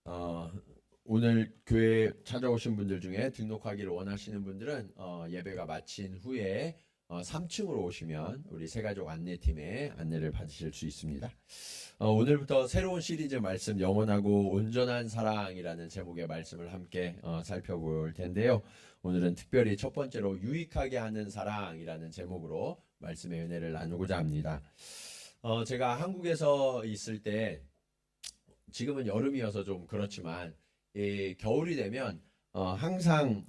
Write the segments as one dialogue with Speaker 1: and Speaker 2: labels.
Speaker 1: 어, 오늘 교회 찾아오신 분들 중에 등록하기를 원하시는 분들은 예배가 마친 후에 3층으로 오시면 우리 새가족 안내팀의 안내를 받으실 수 있습니다. 오늘부터 새로운 시리즈 말씀 영원하고 온전한 사랑이라는 제목의 말씀을 함께 살펴볼 텐데요. 오늘은 특별히 첫 번째로 유익하게 하는 사랑이라는 제목으로 말씀의 은혜를 나누고자 합니다. 제가 한국에서 있을 때 지금은 여름이어서 좀 그렇지만 이 겨울이 되면 항상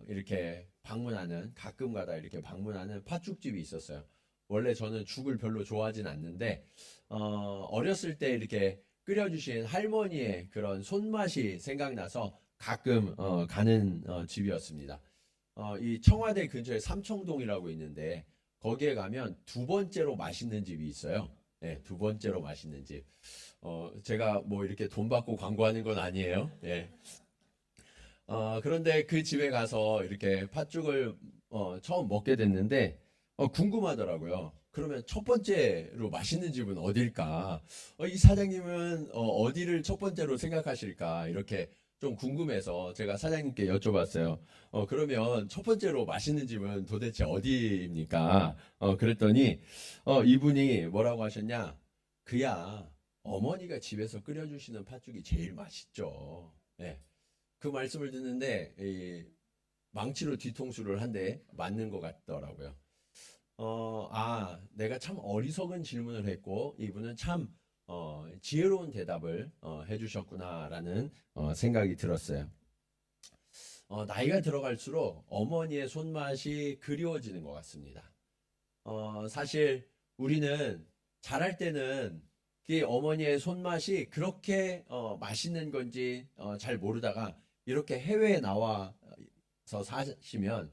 Speaker 1: 이렇게 방문하는 가끔가다 이렇게 방문하는 팥죽집이 있었어요. 원래 저는 죽을 별로 좋아하진 않는데 어렸을 때 이렇게 끓여주신 할머니의 그런 손맛이 생각나서 가끔 가는 집이었습니다. 이 청와대 근처에 삼청동이라고 있는데 거기에 가면 두 번째로 맛있는 집이 있어요. 네, 두 번째로 맛있는 집. 제가 뭐 이렇게 돈 받고 광고하는 건 아니에요. 예. 그런데 그 집에 가서 이렇게 팥죽을 처음 먹게 됐는데 궁금하더라고요. 그러면 첫 번째로 맛있는 집은 어딜까? 이 사장님은 어디를 첫 번째로 생각하실까? 이렇게 좀 궁금해서 제가 사장님께 여쭤봤어요. 그러면 첫 번째로 맛있는 집은 도대체 어디입니까? 그랬더니 이분이 뭐라고 하셨냐? 그야 어머니가 집에서 끓여주시는 팥죽이 제일 맛있죠. 예. 그 말씀을 듣는데 망치로 뒤통수를 한 대 맞는 것 같더라고요. 내가 참 어리석은 질문을 했고 이분은 참 지혜로운 대답을 해주셨구나라는 생각이 들었어요. 나이가 들어갈수록 어머니의 손맛이 그리워지는 것 같습니다. 사실 우리는 자랄 때는 그 어머니의 손맛이 그렇게 맛있는 건지 잘 모르다가 이렇게 해외에 나와서 사시면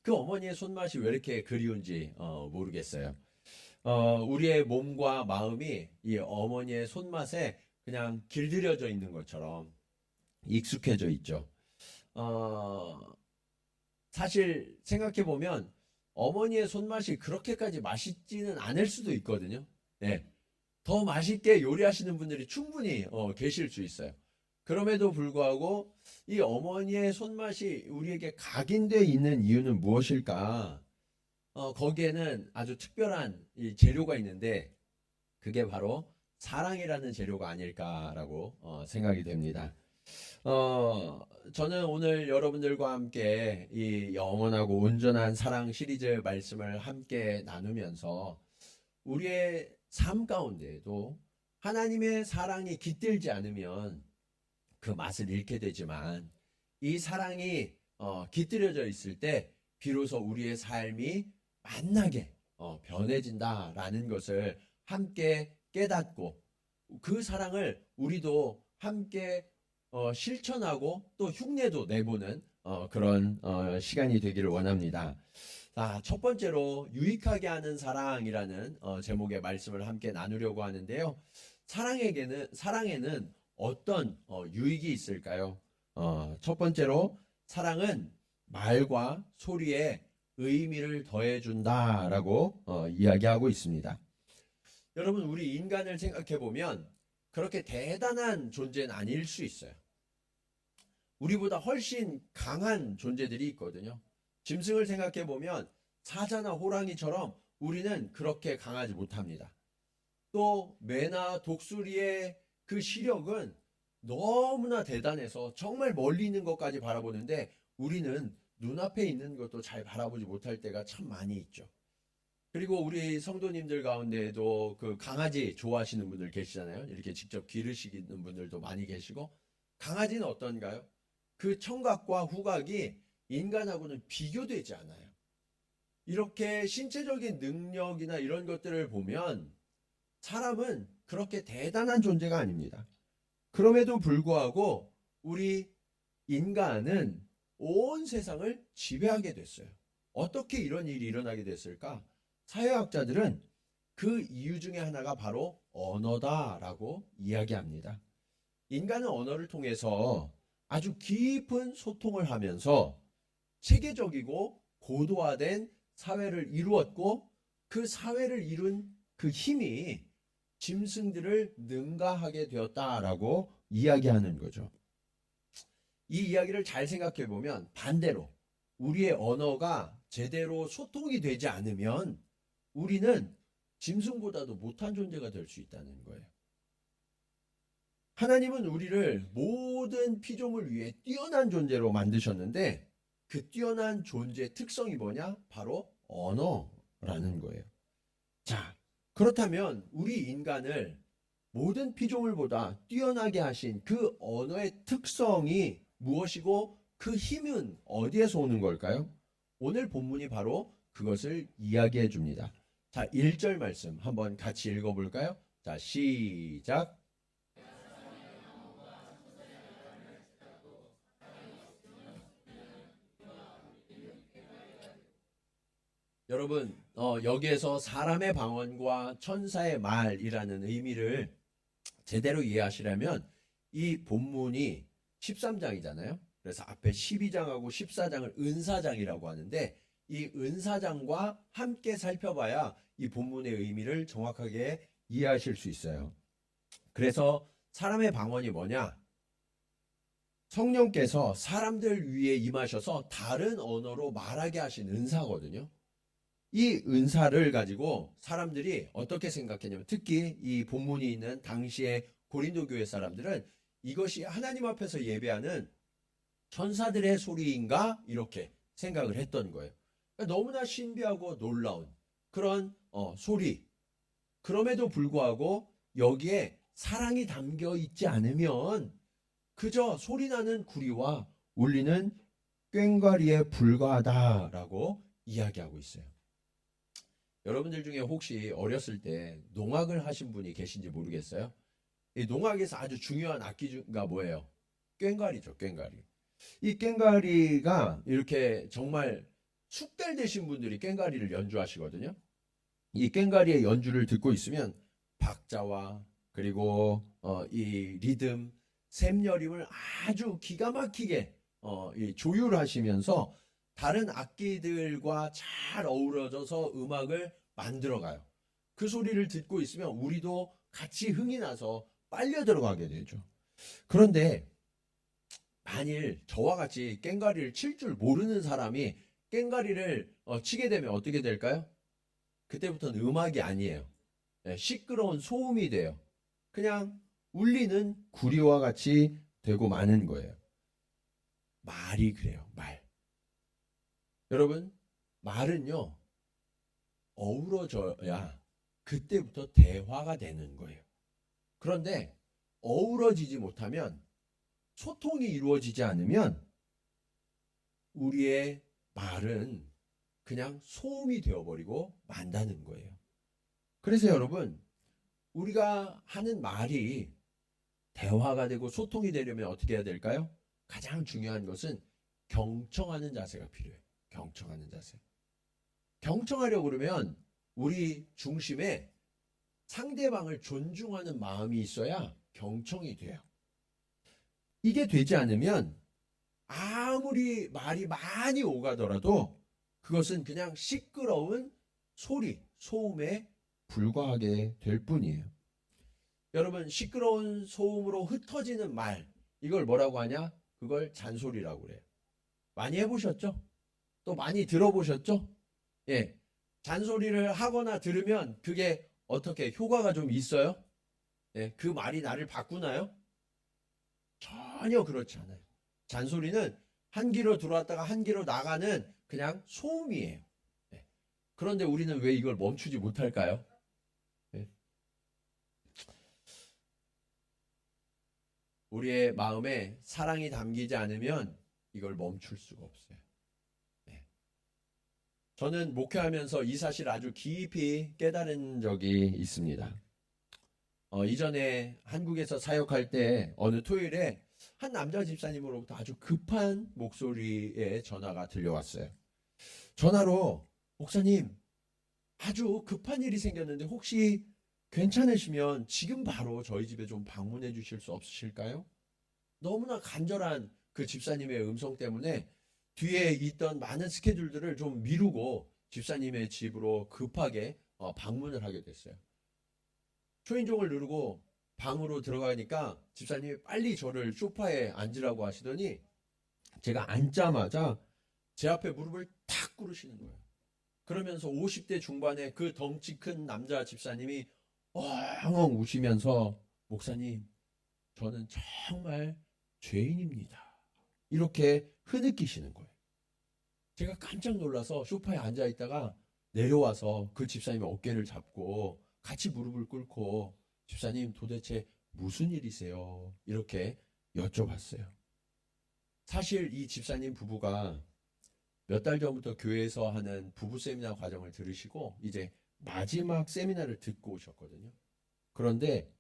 Speaker 1: 그 어머니의 손맛이 왜 이렇게 그리운지 모르겠어요. 우리의 몸과 마음이 이 어머니의 손맛에 그냥 길들여져 있는 것처럼 익숙해져 있죠. 어, 사실 생각해 보면 어머니의 손맛이 그렇게까지 맛있지는 않을 수도 있거든요. 네. 더 맛있게 요리하시는 분들이 충분히 계실 수 있어요. 그럼에도 불구하고 이 어머니의 손맛이 우리에게 각인되어 있는 이유는 무엇일까? 거기에는 아주 특별한 이 재료가 있는데 그게 바로 사랑이라는 재료가 아닐까라고 생각이 됩니다. 저는 오늘 여러분들과 함께 이 영원하고 온전한 사랑 시리즈 말씀을 함께 나누면서 우리의 삶 가운데에도 하나님의 사랑이 깃들지 않으면 그 맛을 잃게 되지만 이 사랑이 깃들여져 있을 때 비로소 우리의 삶이 만나게 변해진다라는 것을 함께 깨닫고 그 사랑을 우리도 함께 실천하고 또 흉내도 내보는 그런 시간이 되기를 원합니다. 첫 번째로 유익하게 하는 사랑이라는 제목의 말씀을 함께 나누려고 하는데요. 사랑에는 어떤 유익이 있을까요? 첫 번째로 사랑은 말과 소리에 의미를 더해준다라고 이야기하고 있습니다. 여러분, 우리 인간을 생각해 보면 그렇게 대단한 존재는 아닐 수 있어요. 우리보다 훨씬 강한 존재들이 있거든요. 짐승을 생각해 보면 사자나 호랑이처럼 우리는 그렇게 강하지 못합니다. 또 매나 독수리의 그 시력은 너무나 대단해서 정말 멀리 있는 것까지 바라보는데 우리는 눈앞에 있는 것도 잘 바라보지 못할 때가 참 많이 있죠. 그리고 우리 성도님들 가운데에도 그 강아지 좋아하시는 분들 계시잖아요. 이렇게 직접 기르시는 분들도 많이 계시고 강아지는 어떤가요? 그 청각과 후각이 인간하고는 비교되지 않아요. 이렇게 신체적인 능력이나 이런 것들을 보면 사람은 그렇게 대단한 존재가 아닙니다. 그럼에도 불구하고 우리 인간은 온 세상을 지배하게 됐어요. 어떻게 이런 일이 일어나게 됐을까? 사회학자들은 그 이유 중에 하나가 바로 언어다라고 이야기합니다. 인간은 언어를 통해서 아주 깊은 소통을 하면서 체계적이고 고도화된 사회를 이루었고 그 사회를 이룬 그 힘이 짐승들을 능가하게 되었다라고 이야기하는 거죠. 이 이야기를 잘 생각해 보면 반대로 우리의 언어가 제대로 소통이 되지 않으면 우리는 짐승보다도 못한 존재가 될 수 있다는 거예요. 하나님은 우리를 모든 피조물 위에 뛰어난 존재로 만드셨는데 그 뛰어난 존재의 특성이 뭐냐? 바로 언어라는 거예요. 자, 그렇다면 우리 인간을 모든 피조물보다 뛰어나게 하신 그 언어의 특성이 무엇이고 그 힘은 어디에서 오는 걸까요? 오늘 본문이 바로 그것을 이야기해 줍니다. 자, 1절 말씀 한번 같이 읽어볼까요? 자, 시작. 여러분, 여기에서 사람의 방언과 천사의 말이라는 의미를 제대로 이해하시려면 이 본문이 13장이잖아요. 그래서 앞에 12장하고 14장을 은사장이라고 하는데 이 은사장과 함께 살펴봐야 이 본문의 의미를 정확하게 이해하실 수 있어요. 그래서 사람의 방언이 뭐냐? 성령께서 사람들 위에 임하셔서 다른 언어로 말하게 하신 은사거든요. 이 은사를 가지고 사람들이 어떻게 생각했냐면 특히 이 본문이 있는 당시의 고린도 교회 사람들은 이것이 하나님 앞에서 예배하는 천사들의 소리인가 이렇게 생각을 했던 거예요. 그러니까 너무나 신비하고 놀라운 그런 소리. 그럼에도 불구하고 여기에 사랑이 담겨 있지 않으면 그저 소리나는 구리와 울리는 꽹과리에 불과하다라고 이야기하고 있어요. 여러분들 중에 혹시 어렸을 때 농악을 하신 분이 계신지 모르겠어요. 이 농악에서 아주 중요한 악기가 뭐예요? 꽹과리죠, 꽹과리. 이 꽹과리가 이렇게 정말 숙달 되신 분들이 꽹과리를 연주하시거든요. 이 꽹과리의 연주를 듣고 있으면 박자와 그리고 이 리듬, 샘여림을 아주 기가 막히게 조율하시면서 다른 악기들과 잘 어우러져서 음악을 만들어가요. 그 소리를 듣고 있으면 우리도 같이 흥이 나서 빨려 들어가게 되죠. 그런데 만일 저와 같이 꽹과리를 칠 줄 모르는 사람이 꽹과리를 치게 되면 어떻게 될까요? 그때부터는 음악이 아니에요. 시끄러운 소음이 돼요. 그냥 울리는 구리와 같이 되고 마는 거예요. 말이 그래요. 말. 여러분, 말은요, 어우러져야 그때부터 대화가 되는 거예요. 그런데 어우러지지 못하면 소통이 이루어지지 않으면 우리의 말은 그냥 소음이 되어버리고 만다는 거예요. 그래서 여러분, 우리가 하는 말이 대화가 되고 소통이 되려면 어떻게 해야 될까요? 가장 중요한 것은 경청하는 자세가 필요해요. 경청하는 자세. 경청하려고 그러면 우리 중심에 상대방을 존중하는 마음이 있어야 경청이 돼요. 이게 되지 않으면 아무리 말이 많이 오가더라도 그것은 그냥 시끄러운 소리, 소음에 불과하게 될 뿐이에요. 여러분, 시끄러운 소음으로 흩어지는 말, 이걸 뭐라고 하냐? 그걸 잔소리라고 그래요. 많이 해보셨죠? 또 많이 들어보셨죠? 예. 잔소리를 하거나 들으면 그게 어떻게 효과가 좀 있어요? 예. 그 말이 나를 바꾸나요? 전혀 그렇지 않아요. 잔소리는 한 귀로 들어왔다가 한 귀로 나가는 그냥 소음이에요. 예. 그런데 우리는 왜 이걸 멈추지 못할까요? 예. 우리의 마음에 사랑이 담기지 않으면 이걸 멈출 수가 없어요. 예. 저는 목회하면서 이 사실 아주 깊이 깨달은 적이 있습니다. 이전에 한국에서 사역할 때 어느 토요일에 한 남자 집사님으로부터 아주 급한 목소리의 전화가 들려왔어요. 전화로 목사님 아주 급한 일이 생겼는데 혹시 괜찮으시면 지금 바로 저희 집에 좀 방문해 주실 수 없으실까요? 너무나 간절한 그 집사님의 음성 때문에 뒤에 있던 많은 스케줄들을 좀 미루고 집사님의 집으로 급하게 방문을 하게 됐어요. 초인종을 누르고 방으로 들어가니까 집사님이 빨리 저를 소파에 앉으라고 하시더니 제가 앉자마자 제 앞에 무릎을 탁 꿇으시는 거예요. 그러면서 50대 중반에 그 덩치 큰 남자 집사님이 엉엉 우시면서 목사님, 저는 정말 죄인입니다. 이렇게 흐느끼시는 거예요. 제가 깜짝 놀라서 소파에 앉아 있다가 내려와서 그 집사님의 어깨를 잡고 같이 무릎을 꿇고 집사님 도대체 무슨 일이세요? 이렇게 여쭤봤어요. 사실 이 집사님 부부가 몇 달 전부터 교회에서 하는 부부 세미나 과정을 들으시고 이제 마지막 세미나를 듣고 오셨거든요. 그런데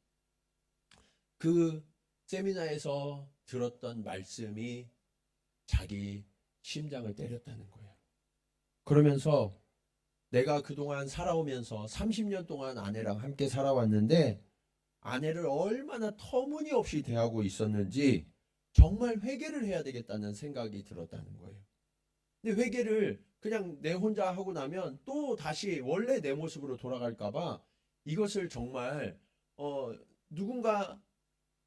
Speaker 1: 그 세미나에서 들었던 말씀이 자기 심장을 때렸다는 거예요. 그러면서 내가 그동안 살아오면서 30년 동안 아내랑 함께 살아왔는데 아내를 얼마나 터무니없이 대하고 있었는지 정말 회개를 해야 되겠다는 생각이 들었다는 거예요. 근데 회개를 그냥 내 혼자 하고 나면 또 다시 원래 내 모습으로 돌아갈까봐 이것을 정말 누군가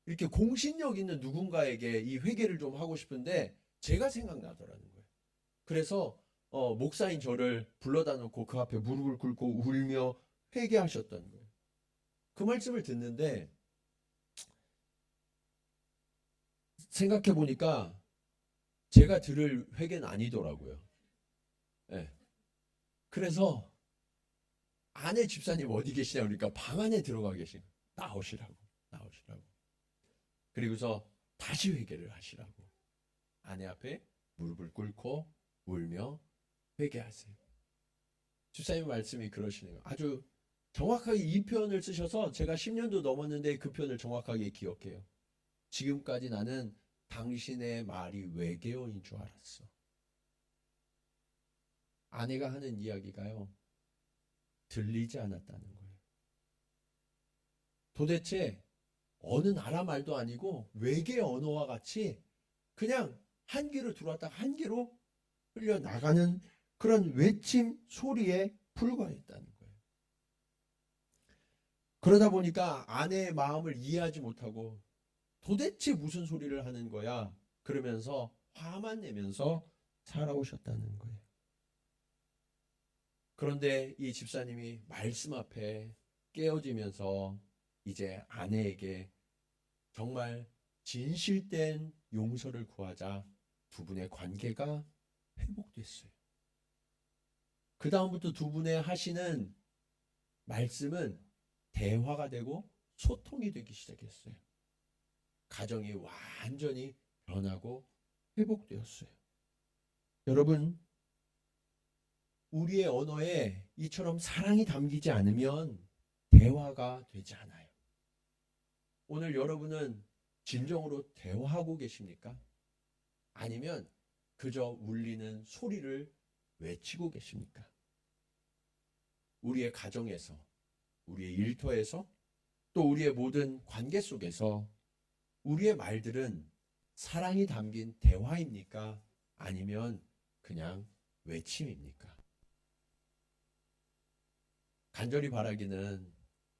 Speaker 1: 이렇게 공신력 있는 누군가에게 이 회개를 좀 하고 싶은데 제가 생각나더라는 거예요. 그래서 목사인 저를 불러다 놓고 그 앞에 무릎을 꿇고 울며 회개하셨던 거예요. 그 말씀을 듣는데 생각해 보니까 제가 들을 회개는 아니더라고요. 네. 그래서 아내 집사님 어디 계시냐 그러니까 방 안에 들어가 계신 거예요. 나오시라고. 그리고서 다시 회개를 하시라고. 아내 앞에 무릎을 꿇고 울며 회개하세요. 집사님 말씀이 그러시네요. 아주 정확하게 이 표현을 쓰셔서 제가 10년도 넘었는데 그 표현을 정확하게 기억해요. 지금까지 나는 당신의 말이 외계어인 줄 알았어. 아내가 하는 이야기가요. 들리지 않았다는 거예요. 도대체 어느 나라 말도 아니고 외계 언어와 같이 그냥 한 귀로 들어왔다가 한 귀로 흘려나가는 그런 외침 소리에 불과했다는 거예요. 그러다 보니까 아내의 마음을 이해하지 못하고 도대체 무슨 소리를 하는 거야? 그러면서 화만 내면서 살아오셨다는 거예요. 그런데 이 집사님이 말씀 앞에 깨어지면서 이제 아내에게 정말 진실된 용서를 구하자 두 분의 관계가 회복됐어요. 그 다음부터 두 분의 하시는 말씀은 대화가 되고 소통이 되기 시작했어요. 가정이 완전히 변하고 회복되었어요. 여러분, 우리의 언어에 이처럼 사랑이 담기지 않으면 대화가 되지 않아요. 오늘 여러분은 진정으로 대화하고 계십니까? 아니면 그저 울리는 소리를 외치고 계십니까? 우리의 가정에서, 우리의 일터에서, 또 우리의 모든 관계 속에서 우리의 말들은 사랑이 담긴 대화입니까? 아니면 그냥 외침입니까? 간절히 바라기는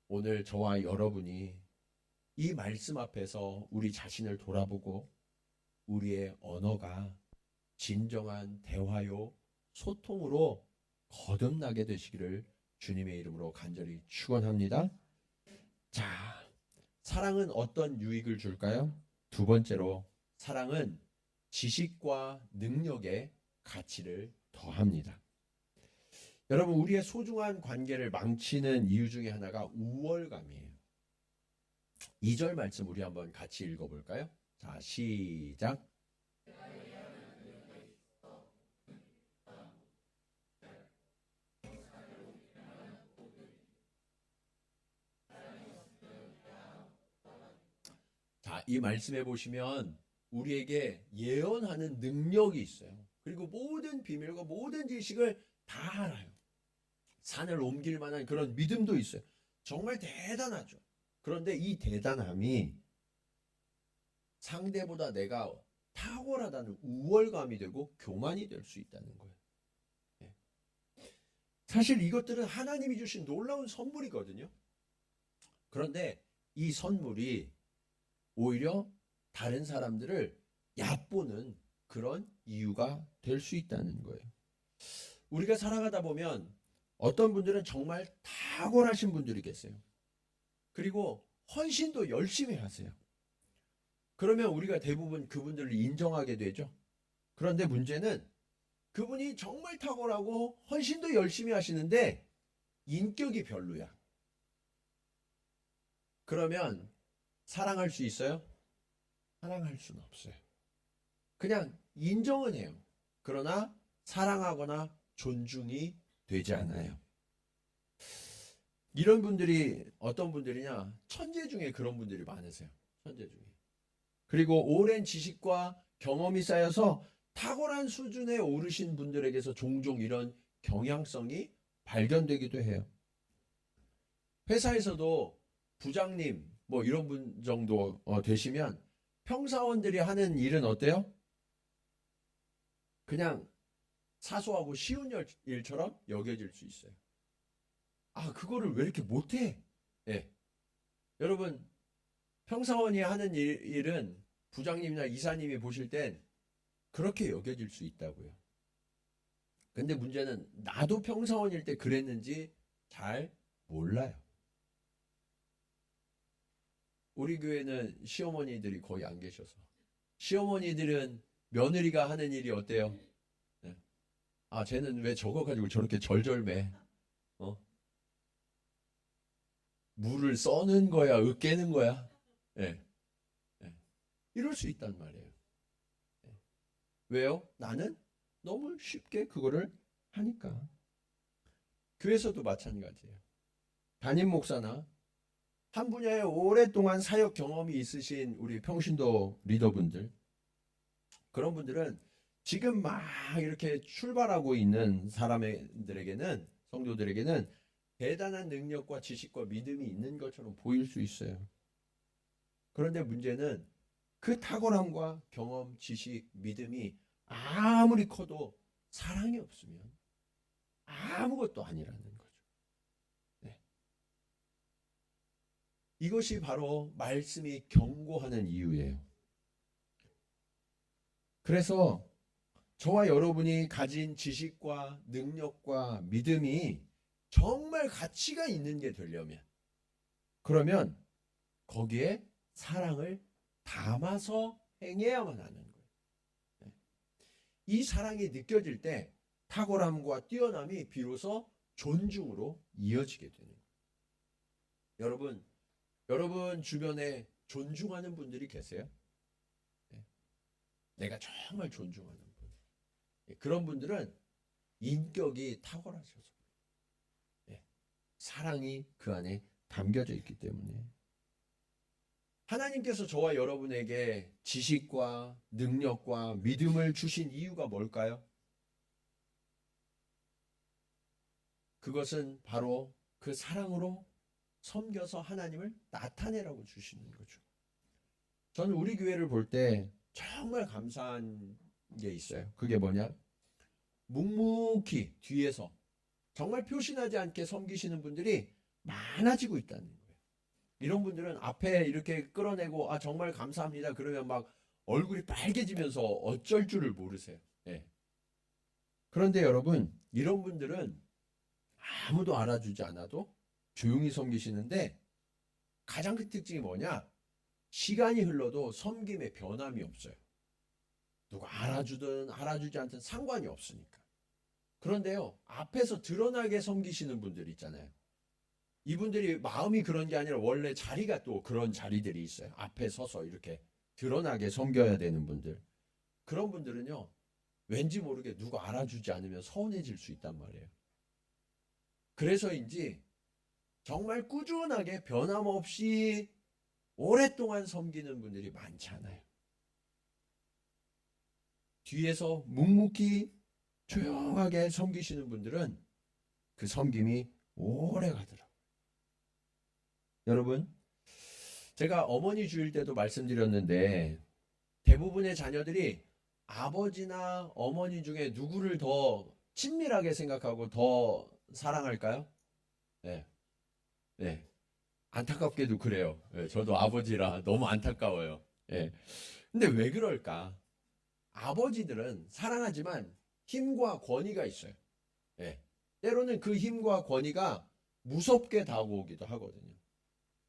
Speaker 1: 오늘 저와 여러분이 이 말씀 앞에서 우리 자신을 돌아보고 우리의 언어가 진정한 대화요, 소통으로 거듭나게 되시기를 주님의 이름으로 간절히 축원합니다. 자, 사랑은 어떤 유익을 줄까요? 두 번째로, 사랑은 지식과 능력의 가치를 더합니다. 여러분, 우리의 소중한 관계를 망치는 이유 중에 하나가 우월감이에요. 2절 말씀 우리 한번 같이 읽어볼까요? 자, 시작. 자, 이 말씀해 보시면 우리에게 예언하는 능력이 있어요. 그리고 모든 비밀과 모든 지식을 다 알아요. 산을 옮길 만한 그런 믿음도 있어요. 정말 대단하죠. 그런데 이 대단함이 상대보다 내가 탁월하다는 우월감이 되고 교만이 될 수 있다는 거예요. 사실 이것들은 하나님이 주신 놀라운 선물이거든요. 그런데 이 선물이 오히려 다른 사람들을 얕보는 그런 이유가 될 수 있다는 거예요. 우리가 살아가다 보면 어떤 분들은 정말 탁월하신 분들이 계세요. 그리고 헌신도 열심히 하세요. 그러면 우리가 대부분 그분들을 인정하게 되죠. 그런데 문제는 그분이 정말 탁월하고 헌신도 열심히 하시는데 인격이 별로야. 그러면 사랑할 수 있어요? 사랑할 수는 없어요. 그냥 인정은 해요. 그러나 사랑하거나 존중이 되지 않아요. 이런 분들이 어떤 분들이냐? 천재 중에 그런 분들이 많으세요. 천재 중에. 그리고 오랜 지식과 경험이 쌓여서 탁월한 수준에 오르신 분들에게서 종종 이런 경향성이 발견되기도 해요. 회사에서도 부장님 뭐 이런 분 정도 되시면 평사원들이 하는 일은 어때요? 그냥 사소하고 쉬운 일처럼 여겨질 수 있어요. 아, 그거를 왜 이렇게 못해? 예. 여러분, 평사원이 하는 일은 부장님이나 이사님이 보실 땐 그렇게 여겨질 수 있다고요. 근데 문제는 나도 평사원일 때 그랬는지 잘 몰라요. 우리 교회는 시어머니들이 거의 안 계셔서. 시어머니들은 며느리가 하는 일이 어때요? 네. 아, 쟤는 왜 저거 가지고 저렇게 절절매? 물을 써는 거야, 으깨는 거야? 예. 예. 이럴 수 있단 말이에요. 예. 왜요? 나는 너무 쉽게 그거를 하니까. 교회에서도 마찬가지예요. 담임 목사나 한 분야에 오랫동안 사역 경험이 있으신 우리 평신도 리더분들, 그런 분들은 지금 막 이렇게 출발하고 있는 사람들에게는, 성도들에게는 대단한 능력과 지식과 믿음이 있는 것처럼 보일 수 있어요. 그런데 문제는 그 탁월함과 경험, 지식, 믿음이 아무리 커도 사랑이 없으면 아무것도 아니라는 거죠. 네. 이것이 바로 말씀이 경고하는 이유예요. 그래서 저와 여러분이 가진 지식과 능력과 믿음이 정말 가치가 있는 게 되려면, 그러면 거기에 사랑을 담아서 행해야만 하는 거예요. 네. 이 사랑이 느껴질 때 탁월함과 뛰어남이 비로소 존중으로 이어지게 되는 거예요. 여러분 주변에 존중하는 분들이 계세요? 네. 내가 정말 존중하는 분. 네. 그런 분들은 인격이 탁월하셔서 네. 사랑이 그 안에 담겨져 있기 때문에. 하나님께서 저와 여러분에게 지식과 능력과 믿음을 주신 이유가 뭘까요? 그것은 바로 그 사랑으로 섬겨서 하나님을 나타내라고 주시는 거죠. 저는 우리 교회를 볼 때 정말 감사한 게 있어요. 그게 뭐냐? 묵묵히 뒤에서 정말 표신하지 않게 섬기시는 분들이 많아지고 있다는 거예요. 이런 분들은 앞에 이렇게 끌어내고 아 정말 감사합니다 그러면 막 얼굴이 빨개지면서 어쩔 줄을 모르세요. 예. 그런데 여러분, 이런 분들은 아무도 알아주지 않아도 조용히 섬기시는데 가장 큰 특징이 뭐냐? 시간이 흘러도 섬김에 변함이 없어요. 누가 알아주든 알아주지 않든 상관이 없으니까. 그런데요, 앞에서 드러나게 섬기시는 분들 있잖아요. 이분들이 마음이 그런 게 아니라 원래 자리가 또 그런 자리들이 있어요. 앞에 서서 이렇게 드러나게 섬겨야 되는 분들. 그런 분들은요, 왠지 모르게 누가 알아주지 않으면 서운해질 수 있단 말이에요. 그래서인지 정말 꾸준하게 변함없이 오랫동안 섬기는 분들이 많지 않아요. 뒤에서 묵묵히 조용하게 섬기시는 분들은 그 섬김이 오래 가더라고요. 여러분, 제가 어머니 주일 때도 말씀드렸는데 대부분의 자녀들이 아버지나 어머니 중에 누구를 더 친밀하게 생각하고 더 사랑할까요? 네. 네. 안타깝게도 그래요. 네, 저도 아버지라 너무 안타까워요. 네. 근데 왜 그럴까? 아버지들은 사랑하지만 힘과 권위가 있어요. 예. 때로는 그 힘과 권위가 무섭게 다가오기도 하거든요.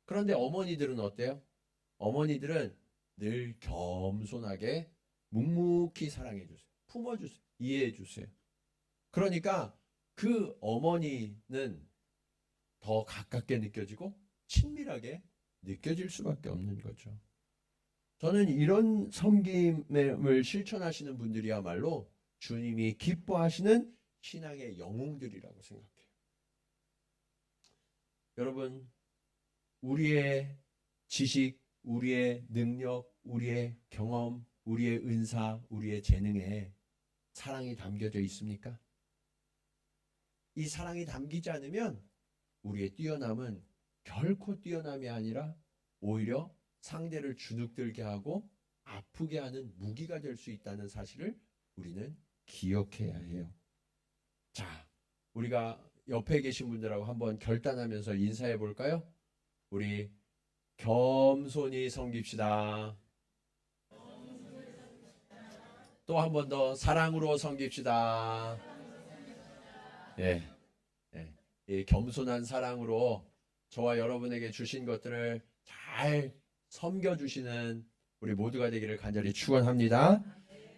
Speaker 1: 그런데 어머니들은 어때요? 어머니들은 늘 겸손하게 묵묵히 사랑해 주세요. 품어 주세요. 이해해 주세요. 그러니까 그 어머니는 더 가깝게 느껴지고 친밀하게 느껴질 수밖에 없는 거죠. 저는 이런 섬김을 실천하시는 분들이야말로 주님이 기뻐하시는 신앙의 영웅들이라고 생각해요. 여러분, 우리의 지식, 우리의 능력, 우리의 경험, 우리의 은사, 우리의 재능에 사랑이 담겨져 있습니까? 이 사랑이 담기지 않으면 우리의 뛰어남은 결코 뛰어남이 아니라 오히려 상대를 주눅들게 하고 아프게 하는 무기가 될 수 있다는 사실을 우리는 기억해야 해요. 자, 우리가 옆에 계신 분들하고 한번 결단하면서 인사해 볼까요? 우리 겸손히 섬깁시다. 또 한 번 더 사랑으로 섬깁시다. 예, 예, 이 겸손한 사랑으로 저와 여러분에게 주신 것들을 잘 섬겨주시는 우리 모두가 되기를 간절히 축원합니다.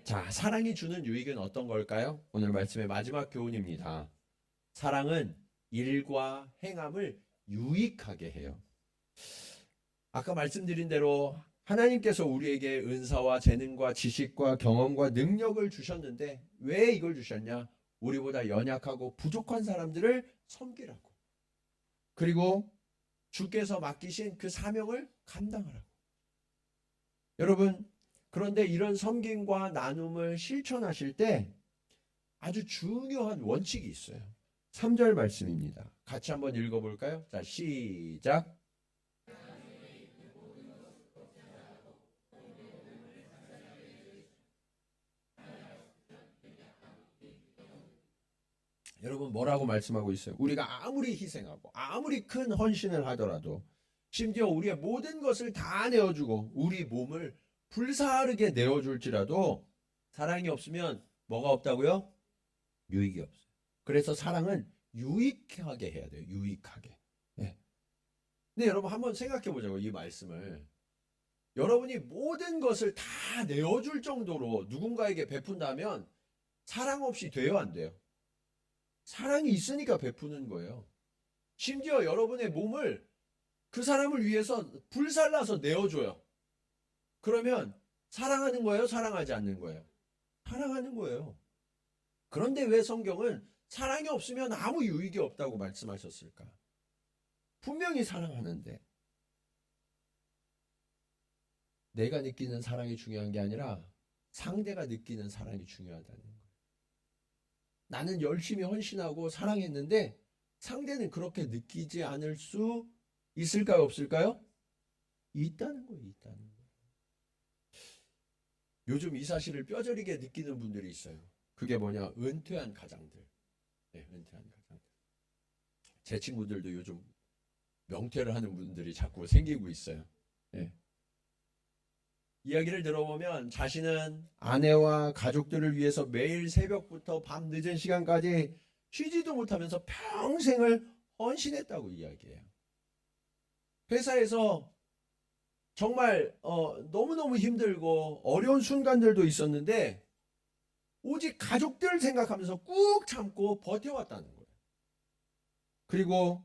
Speaker 1: 자, 사랑이 주는 유익은 어떤 걸까요? 오늘 말씀의 마지막 교훈입니다. 사랑은 일과 행함을 유익하게 해요. 아까 말씀드린 대로 하나님께서 우리에게 은사와 재능과 지식과 경험과 능력을 주셨는데 왜 이걸 주셨냐? 우리보다 연약하고 부족한 사람들을 섬기라고. 그리고 주께서 맡기신 그 사명을 감당하라고. 여러분, 그런데 이런 섬김과 나눔을 실천하실 때 아주 중요한 원칙이 있어요. 3절 말씀입니다. 같이 한번 읽어볼까요? 자, 시작. 여러분, 뭐라고 말씀하고 있어요? 우리가 아무리 희생하고 아무리 큰 헌신을 하더라도 심지어 우리의 모든 것을 다 내어주고 우리 몸을 불사르게 내어줄지라도 사랑이 없으면 뭐가 없다고요? 유익이 없어요. 그래서 사랑은 유익하게 해야 돼요. 유익하게. 네. 근데 여러분 한번 생각해 보자고, 이 말씀을. 여러분이 모든 것을 다 내어줄 정도로 누군가에게 베푼다면 사랑 없이 돼요, 안 돼요? 사랑이 있으니까 베푸는 거예요. 심지어 여러분의 몸을 그 사람을 위해서 불살라서 내어줘요. 그러면 사랑하는 거예요? 사랑하지 않는 거예요? 사랑하는 거예요. 그런데 왜 성경은 사랑이 없으면 아무 유익이 없다고 말씀하셨을까? 분명히 사랑하는데 내가 느끼는 사랑이 중요한 게 아니라 상대가 느끼는 사랑이 중요하다는 거예요. 나는 열심히 헌신하고 사랑했는데 상대는 그렇게 느끼지 않을 수 있을까요? 없을까요? 있다는 거예요. 있다는 거예요. 요즘 이 사실을 뼈저리게 느끼는 분들이 있어요. 그게 뭐냐? 은퇴한 가장들. 네, 은퇴한 가장들. 제 친구들도 요즘 명퇴를 하는 분들이 자꾸 생기고 있어요. 네. 이야기를 들어보면 자신은 아내와 가족들을 위해서 매일 새벽부터 밤 늦은 시간까지 쉬지도 못하면서 평생을 헌신했다고 이야기해요. 회사에서 정말 너무너무 힘들고 어려운 순간들도 있었는데 오직 가족들 생각하면서 꾹 참고 버텨왔다는 거예요. 그리고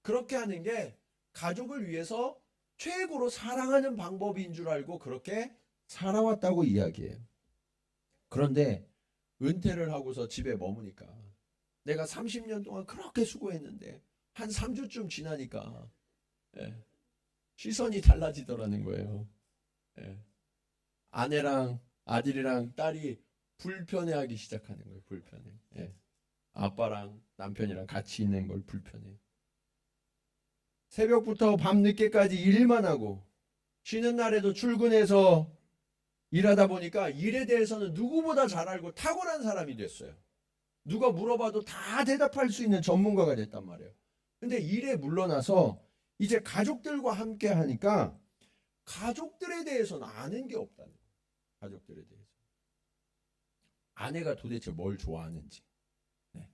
Speaker 1: 그렇게 하는 게 가족을 위해서 최고로 사랑하는 방법인 줄 알고 그렇게 살아왔다고 이야기해요. 그런데 은퇴를 하고서 집에 머무니까 내가 30년 동안 그렇게 수고했는데 한 3주쯤 지나니까 시선이 달라지더라는 거예요. 아내랑 아들이랑 딸이 불편해하기 시작하는 거예요. 불편해. 아빠랑 남편이랑 같이 있는 걸 불편해. 새벽부터 밤늦게까지 일만 하고 쉬는 날에도 출근해서 일하다 보니까 일에 대해서는 누구보다 잘 알고 탁월한 사람이 됐어요. 누가 물어봐도 다 대답할 수 있는 전문가가 됐단 말이에요. 근데 일에 물러나서 이제 가족들과 함께 하니까 가족들에 대해서는 아는 게 없다는 거예요. 가족들에 대해서. 아내가 도대체 뭘 좋아하는지, 네.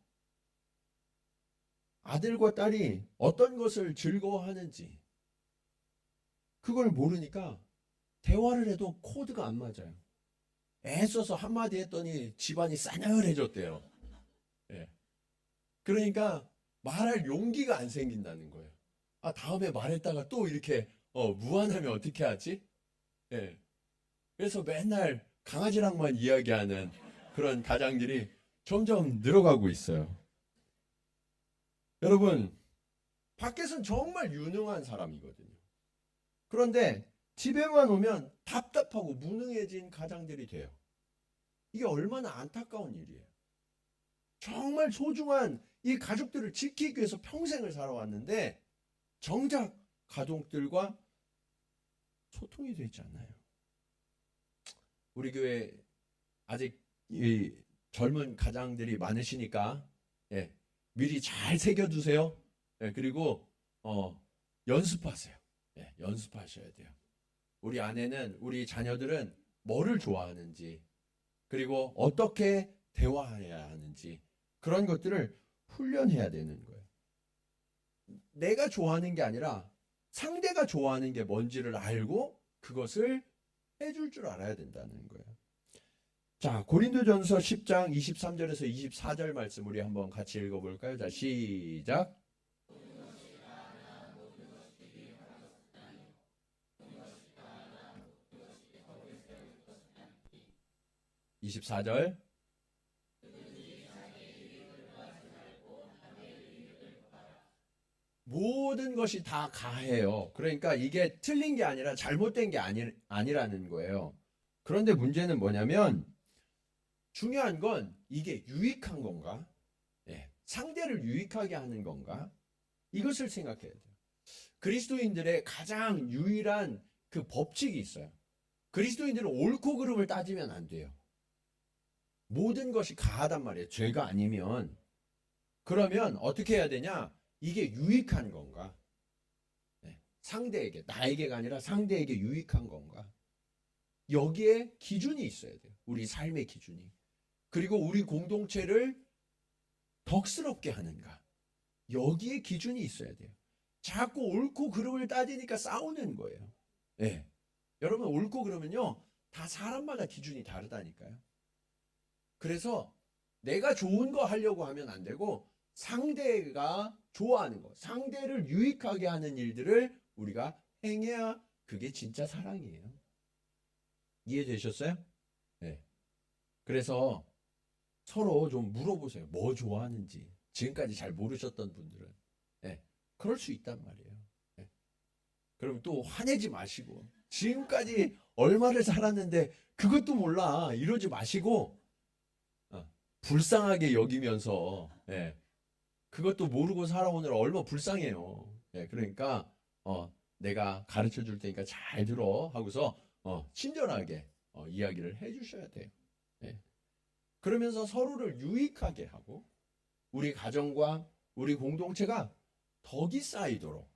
Speaker 1: 아들과 딸이 어떤 것을 즐거워하는지, 그걸 모르니까 대화를 해도 코드가 안 맞아요. 애써서 한마디 했더니 집안이 싸늘해졌대요. 예. 그러니까 말할 용기가 안 생긴다는 거예요. 아, 다음에 말했다가 또 이렇게 무안하면 어떻게 하지? 예. 그래서 맨날 강아지랑만 이야기하는 그런 가장들이 점점 늘어가고 있어요. 여러분, 밖에서는 정말 유능한 사람이거든요. 그런데 집에만 오면 답답하고 무능해진 가장들이 돼요. 이게 얼마나 안타까운 일이에요. 정말 소중한 이 가족들을 지키기 위해서 평생을 살아왔는데 정작 가족들과 소통이 되지 않아요. 우리 교회 아직 이 젊은 가장들이 많으시니까 예, 미리 잘 새겨두세요. 예, 그리고 연습하세요. 예, 연습하셔야 돼요. 우리 아내는, 우리 자녀들은 뭐를 좋아하는지, 그리고 어떻게 대화해야 하는지, 그런 것들을 훈련해야 되는 거예요. 내가 좋아하는 게 아니라 상대가 좋아하는 게 뭔지를 알고 그것을 해줄 줄 알아야 된다는 거예요. 자, 고린도전서 10장 23절에서 24절 말씀 우리 한번 같이 읽어볼까요? 자, 시작. 24절. 모든 것이 다 가해요. 그러니까 이게 틀린 게 아니라 잘못된 게 아니라는 거예요. 그런데 문제는 뭐냐면 중요한 건 이게 유익한 건가? 예, 상대를 유익하게 하는 건가? 이것을 생각해야 돼요. 그리스도인들의 가장 유일한 그 법칙이 있어요. 그리스도인들은 옳고 그름을 따지면 안 돼요. 모든 것이 가하단 말이에요. 죄가 아니면. 그러면 어떻게 해야 되냐? 이게 유익한 건가? 네. 상대에게, 나에게가 아니라 상대에게 유익한 건가? 여기에 기준이 있어야 돼요. 우리 삶의 기준이. 그리고 우리 공동체를 덕스럽게 하는가? 여기에 기준이 있어야 돼요. 자꾸 옳고 그름을 따지니까 싸우는 거예요. 네. 여러분, 옳고 그러면요, 다 사람마다 기준이 다르다니까요. 그래서 내가 좋은 거 하려고 하면 안 되고 상대가 좋아하는 거, 상대를 유익하게 하는 일들을 우리가 행해야 그게 진짜 사랑이에요. 이해되셨어요? 네. 그래서 서로 좀 물어보세요. 뭐 좋아하는지. 지금까지 잘 모르셨던 분들은. 네. 그럴 수 있단 말이에요. 네. 그럼 또 화내지 마시고 지금까지 얼마를 살았는데 그것도 몰라 이러지 마시고 불쌍하게 여기면서 그것도 모르고 살아오느라 얼마나 불쌍해요. 그러니까 내가 가르쳐 줄 테니까 잘 들어 하고서 친절하게 이야기를 해주셔야 돼요. 그러면서 서로를 유익하게 하고 우리 가정과 우리 공동체가 덕이 쌓이도록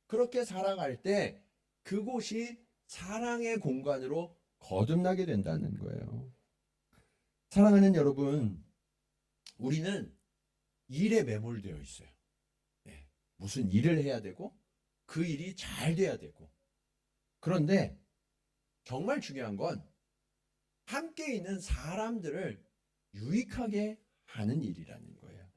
Speaker 1: 그렇게 살아갈 때 그곳이 사랑의 공간으로 거듭나게 된다는 거예요. 사랑하는 여러분, 우리는 일에 매몰되어 있어요. 무슨 일을 해야 되고 그 일이 잘 돼야 되고 그런데 정말 중요한 건 함께 있는 사람들을 유익하게 하는 일이라는 거예요.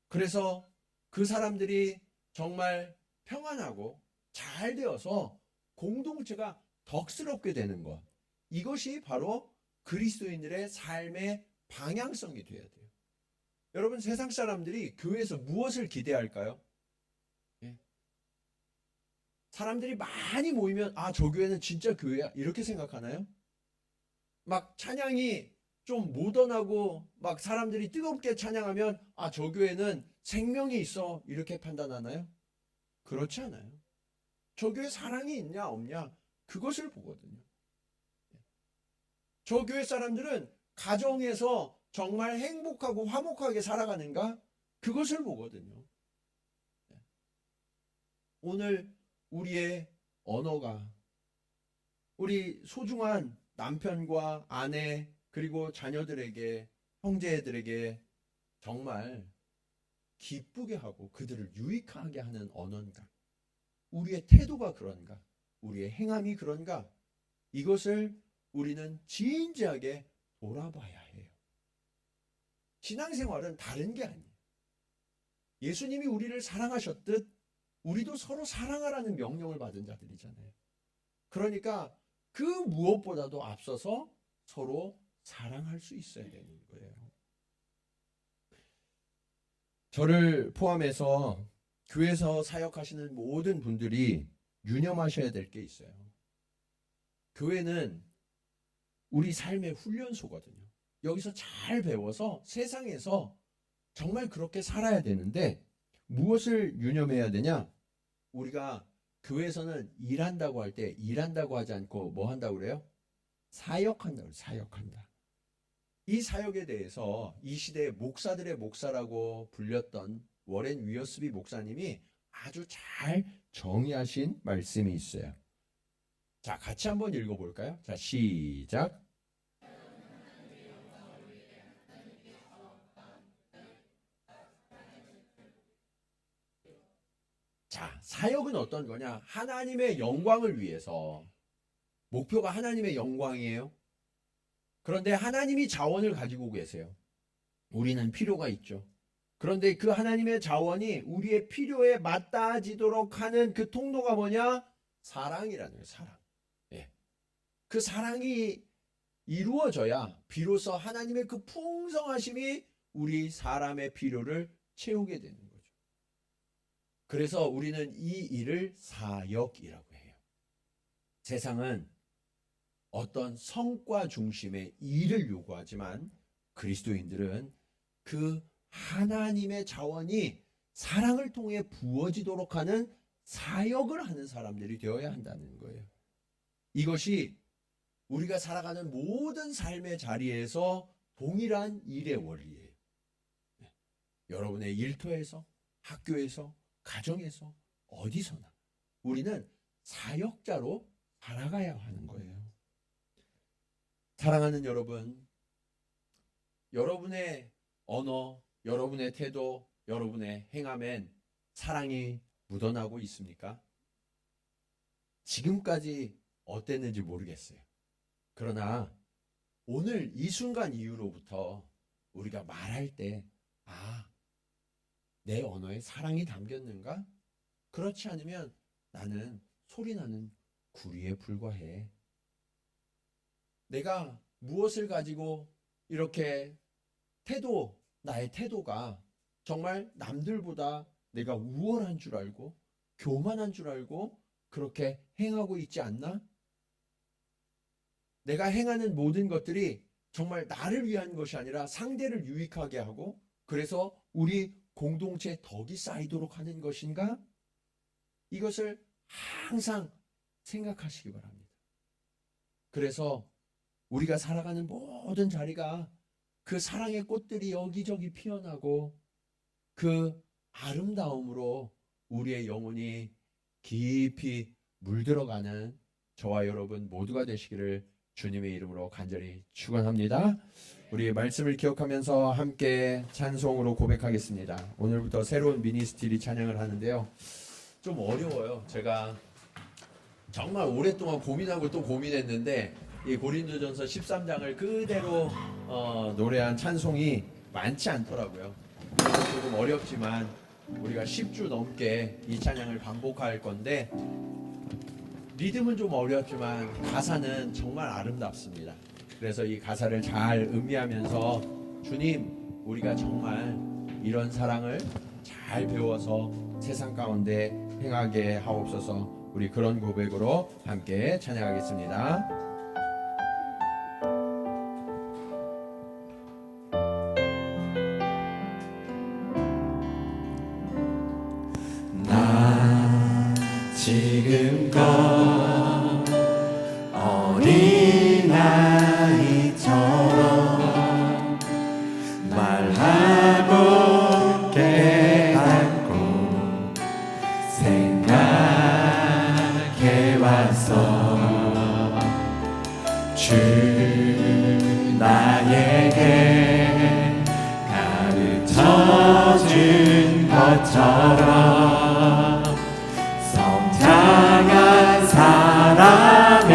Speaker 1: 그래서 그 사람들이 정말 평안하고 잘 되어서 공동체가 덕스럽게 되는 것. 이것이 바로 그리스도인들의 삶의 방향성이 되어야 돼요. 여러분, 세상 사람들이 교회에서 무엇을 기대할까요? 사람들이 많이 모이면 저 교회는 진짜 교회야 이렇게 생각하나요? 막 찬양이 좀 모던하고 막 사람들이 뜨겁게 찬양하면 저 교회는 생명이 있어 이렇게 판단하나요? 그렇지 않아요. 저 교회 사랑이 있냐 없냐 그것을 보거든요. 저 교회 사람들은 가정에서 정말 행복하고 화목하게 살아가는가 그것을 보거든요. 오늘 우리의 언어가 우리 소중한 남편과 아내 그리고 자녀들에게, 형제들에게 정말 기쁘게 하고 그들을 유익하게 하는 언어인가? 우리의 태도가 그런가? 우리의 행함이 그런가? 이것을 우리는 진지하게 돌아봐야 해요. 신앙생활은 다른 게 아니에요. 예수님이 우리를 사랑하셨듯 우리도 서로 사랑하라는 명령을 받은 자들이잖아요. 그러니까 그 무엇보다도 앞서서 서로 사랑할 수 있어야 되는 거예요. 저를 포함해서 교회에서 사역하시는 모든 분들이 유념하셔야 될 게 있어요. 교회는 우리 삶의 훈련소거든요. 여기서 잘 배워서 세상에서 정말 그렇게 살아야 되는데 무엇을 유념해야 되냐? 우리가 교회에서는 일한다고 할 때 일한다고 하지 않고 뭐 한다고 그래요? 사역한다고, 사역한다. 이 사역에 대해서 이 시대의 목사들의 목사라고 불렸던 워렌 위어스비 목사님이 아주 잘 정의하신 말씀이 있어요. 자, 같이 한번 읽어볼까요? 자, 시작. 자, 사역은 어떤 거냐? 하나님의 영광을 위해서. 목표가 하나님의 영광이에요. 그런데 하나님이 자원을 가지고 계세요. 우리는 필요가 있죠. 그런데 그 하나님의 자원이 우리의 필요에 맞닿아지도록 하는 그 통로가 뭐냐? 사랑이라는 거예요. 사랑. 예. 그 사랑이 이루어져야 비로소 하나님의 그 풍성하심이 우리 사람의 필요를 채우게 되는 거죠. 그래서 우리는 이 일을 사역이라고 해요. 세상은 어떤 성과 중심의 일을 요구하지만 그리스도인들은 그 하나님의 자원이 사랑을 통해 부어지도록 하는 사역을 하는 사람들이 되어야 한다는 거예요. 이것이 우리가 살아가는 모든 삶의 자리에서 동일한 일의 원리예요. 여러분의 일터에서, 학교에서, 가정에서, 어디서나 우리는 사역자로 살아가야 하는 거예요. 사랑하는 여러분, 여러분의 언어, 여러분의 태도, 여러분의 행함엔 사랑이 묻어나고 있습니까? 지금까지 어땠는지 모르겠어요. 그러나 오늘 이 순간 이후로부터 우리가 말할 때, 내 언어에 사랑이 담겼는가? 그렇지 않으면 나는 소리나는 구리에 불과해. 내가 무엇을 가지고 이렇게 나의 태도가 정말 남들보다 내가 우월한 줄 알고 교만한 줄 알고 그렇게 행하고 있지 않나? 내가 행하는 모든 것들이 정말 나를 위한 것이 아니라 상대를 유익하게 하고 그래서 우리 공동체에 덕이 쌓이도록 하는 것인가? 이것을 항상 생각하시기 바랍니다. 그래서 우리가 살아가는 모든 자리가 그 사랑의 꽃들이 여기저기 피어나고 그 아름다움으로 우리의 영혼이 깊이 물들어가는 저와 여러분 모두가 되시기를 주님의 이름으로 간절히 축원합니다. 우리 말씀을 기억하면서 함께 찬송으로 고백하겠습니다. 오늘부터 새로운 미니스트리 찬양을 하는데요. 좀 어려워요. 제가 정말 오랫동안 고민하고 또 고민했는데 이 고린도전서 13장을 그대로 노래한 찬송이 많지 않더라고요. 그래서 조금 어렵지만 우리가 10주 넘게 이 찬양을 반복할 건데 리듬은 좀 어렵지만 가사는 정말 아름답습니다. 그래서 이 가사를 잘 음미하면서 주님, 우리가 정말 이런 사랑을 잘 배워서 세상 가운데 행하게 하옵소서. 우리 그런 고백으로 함께 찬양하겠습니다.
Speaker 2: 지금껏 어린아이처럼 말하고 깨닫고 생각해왔어. 주 나에게 가르쳐준 것처럼 성장한 사람의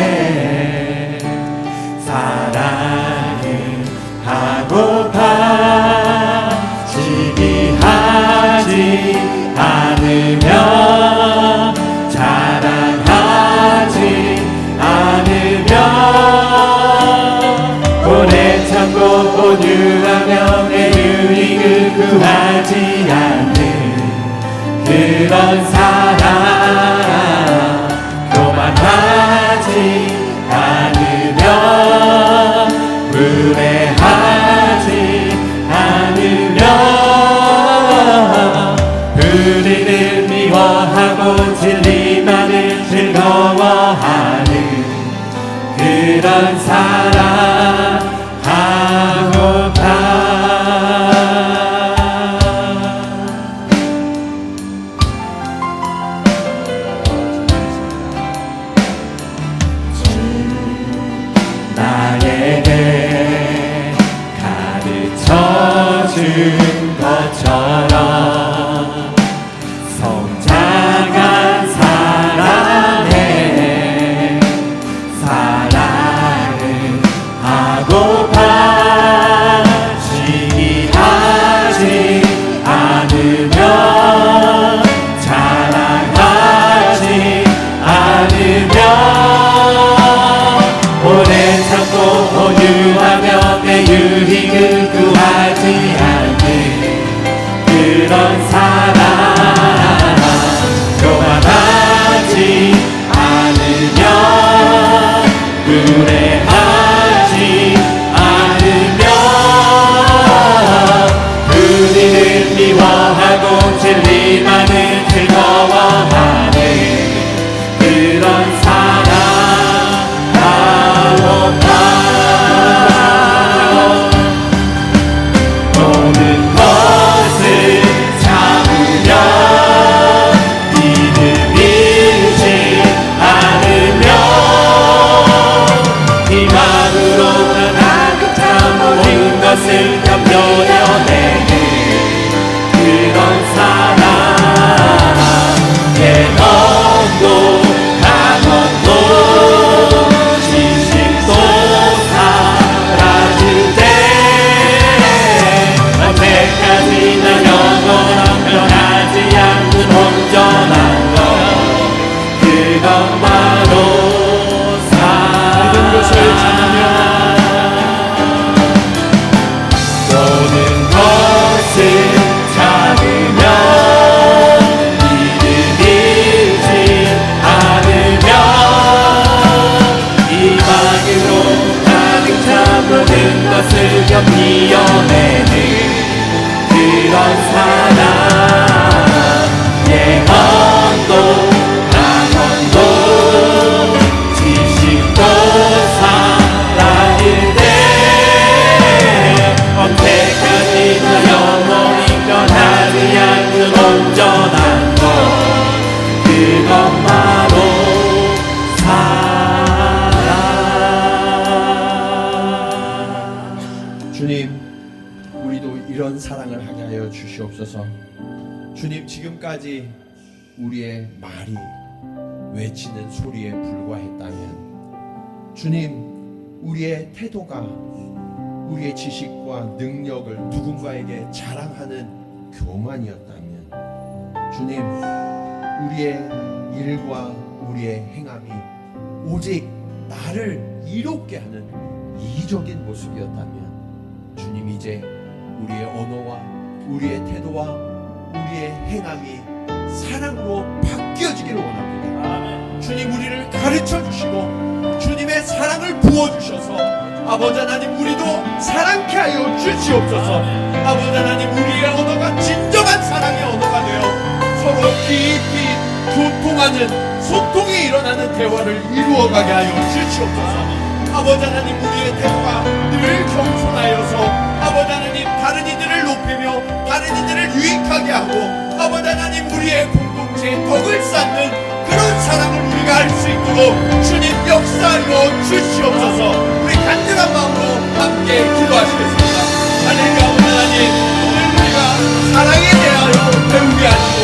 Speaker 2: 사랑을 하고파 시기하지 않으며 자랑하지 않으며 오래 참고 온유하며 내 유익을 구하지 않는 그런 사랑 교만하지 않으며 무례하지 않으며 불의를 미워하고 진리만을 즐거워하는 그런 사랑 하고파 주 나에게 가르쳐준 것처럼 성장한 사람의 사랑을 하고파 시기하지 않으며 자랑하지 않으며 오래 참고 온유하며 내 유익을 구하지 않는 그런 사랑 교만하지 않으며 무례하지 않으며 불의를 미워하고 진리만을 즐거워하는 그런 사랑 하고파 모든 것을 참으며 이를 잃지 않으며 희망으로 가득 찬 모든 것을 견뎌내는 그런 사랑 예언도 강언도 지식도 사라질 때 언제까지나 영원한 변하지 않는 온전한 것 그것 바로
Speaker 1: 모든 것을 참으며
Speaker 2: 모든 것을 참으며 이를 잃지 않으며 희망으로 가득 찬 모든 것을 견디어내는 그런 사랑 예언도 강언도 지식도 사라질 때 언제까지나 영원히 변하지 않는 온전한 것 그것 바로 사랑
Speaker 1: 주님, 우리도 이런 사랑을 하게 하여 주시옵소서. 주님, 지금까지 우리의 말이 외치는 소리에 불과했다면, 주님, 우리의 태도가 우리의 지식과 능력을 누군가에게 자랑하는 교만이었다면, 주님, 우리의 일과 우리의 행함이 오직 나를 이롭게 하는 이적인 모습이었다면, 주님, 이제 우리의 언어와 우리의 태도와 우리의 행함이 사랑으로 바뀌어지기를 원합니다. 주님, 우리를 가르쳐 주시고 주님의 사랑을 부어주셔서 아버지 하나님, 우리도 사랑케 하여 주시옵소서. 아버지 하나님, 우리의 언어가 진정한 사랑의 언어가 되어 서로 깊이 교통하는, 소통이 일어나는 대화를 이루어가게 하여 주시옵소서. 아버지 하나님, 우리의 태도가 늘 겸손하여서 아버지 하나님, 다른 이들을 높이며 다른 이들을 유익하게 하고 아버지 하나님, 우리의 공동체에 덕을 쌓는 그런 사랑을 우리가 할 수 있도록 주님 역사하여 주시옵소서. 우리 간절한 마음으로 함께 기도하시겠습니다. 할렐루야. 하나님, 오늘 우리가 사랑에 대하여 배우게 하시고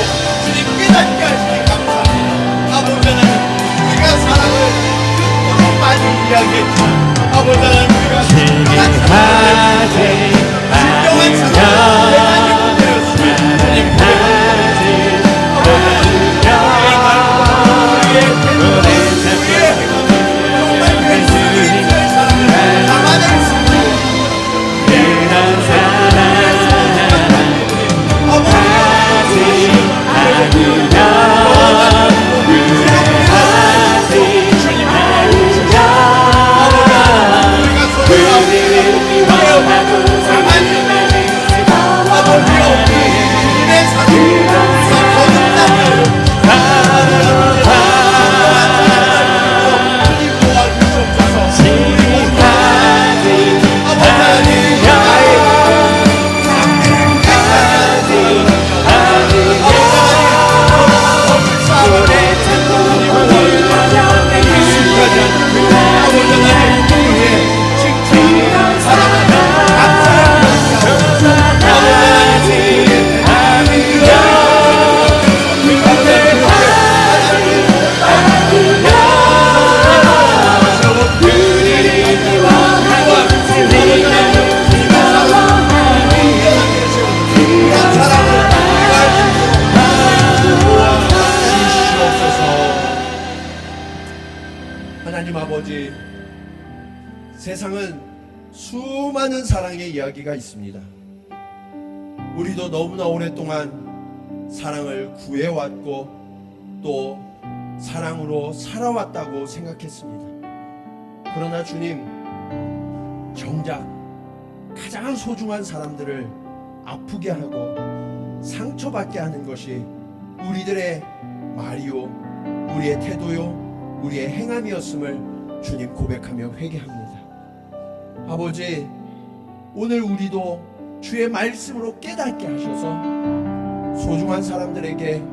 Speaker 1: 주님 깨닫게 하시니 감사합니다. 아버지 하나님, 우리가 사랑을 듣고도 많이 이야기했지만 아버지 하나님, 우리가 진정한 사랑을 진정한 사랑을 대하지 못하였으니 주님 고백합니다. 하나님 아버지, 세상은 수많은 사랑의 이야기가 있습니다. 우리도 너무나 오랫동안 사랑을 구해왔고 또 사랑으로 살아왔다고 생각했습니다. 그러나 주님, 정작 가장 소중한 사람들을 아프게 하고 상처받게 하는 것이 우리들의 말이요, 우리의 태도요, 우리의 행함이었음을 주님 고백하며 회개합니다. 아버지, 오늘 우리도 주의 말씀으로 깨닫게 하셔서 소중한 사람들에게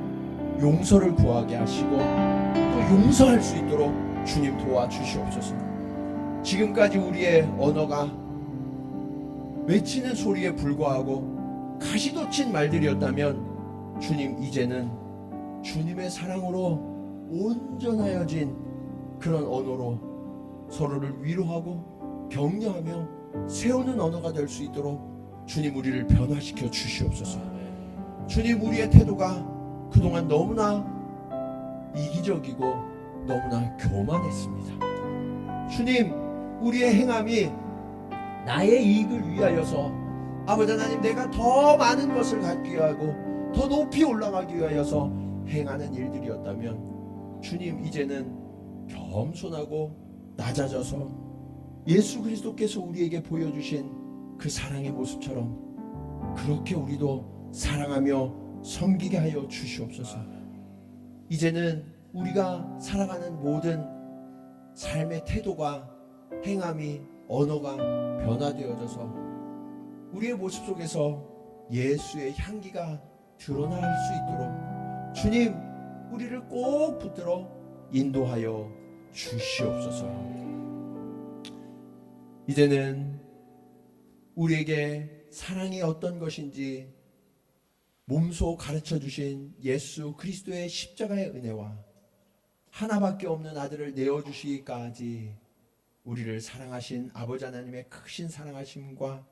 Speaker 1: 용서를 구하게 하시고 또 용서할 수 있도록 주님 도와주시옵소서. 지금까지 우리의 언어가 외치는 소리에 불과하고 가시도 친 말들이었다면 주님, 이제는 주님의 사랑으로 온전하여진 그런 언어로 서로를 위로하고 격려하며 세우는 언어가 될 수 있도록 주님, 우리를 변화시켜 주시옵소서. 주님, 우리의 태도가 그동안 너무나 이기적이고 너무나 교만했습니다. 주님, 우리의 행함이 나의 이익을 위하여서 아버지 하나님, 내가 더 많은 것을 갖기 위하고 더 높이 올라가기 위하여서 행하는 일들이었다면 주님, 이제는 겸손하고 낮아져서 예수 그리스도께서 우리에게 보여주신 그 사랑의 모습처럼 그렇게 우리도 사랑하며 섬기게 하여 주시옵소서. 이제는 우리가 살아가는 모든 삶의 태도가 행함이 언어가 변화되어져서 우리의 모습 속에서 예수의 향기가 드러날 수 있도록 주님, 우리를 꼭 붙들어 인도하여 주시옵소서. 이제는 우리에게 사랑이 어떤 것인지 몸소 가르쳐 주신 예수 그리스도의 십자가의 은혜와 하나밖에 없는 아들을 내어주시기까지 우리를 사랑하신 아버지 하나님의 크신 사랑하심과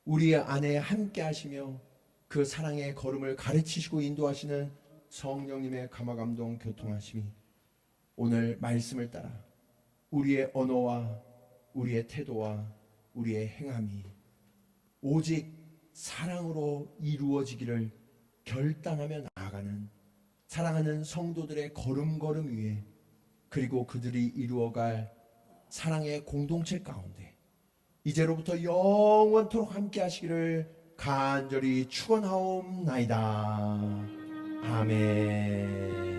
Speaker 1: 우리의 안에 함께 하시며 그 사랑의 걸음을 가르치시고 인도하시는 성령님의 감화감동 교통하심이 오늘 말씀을 따라 우리의 언어와 우리의 태도와 우리의 행함이 오직 사랑으로 이루어지기를 결단하며 나아가는 사랑하는 성도들의 걸음걸음 위에, 그리고 그들이 이루어갈 사랑의 공동체 가운데 이제로부터 영원토록 함께 하시기를 간절히 축원하옵나이다. 아멘.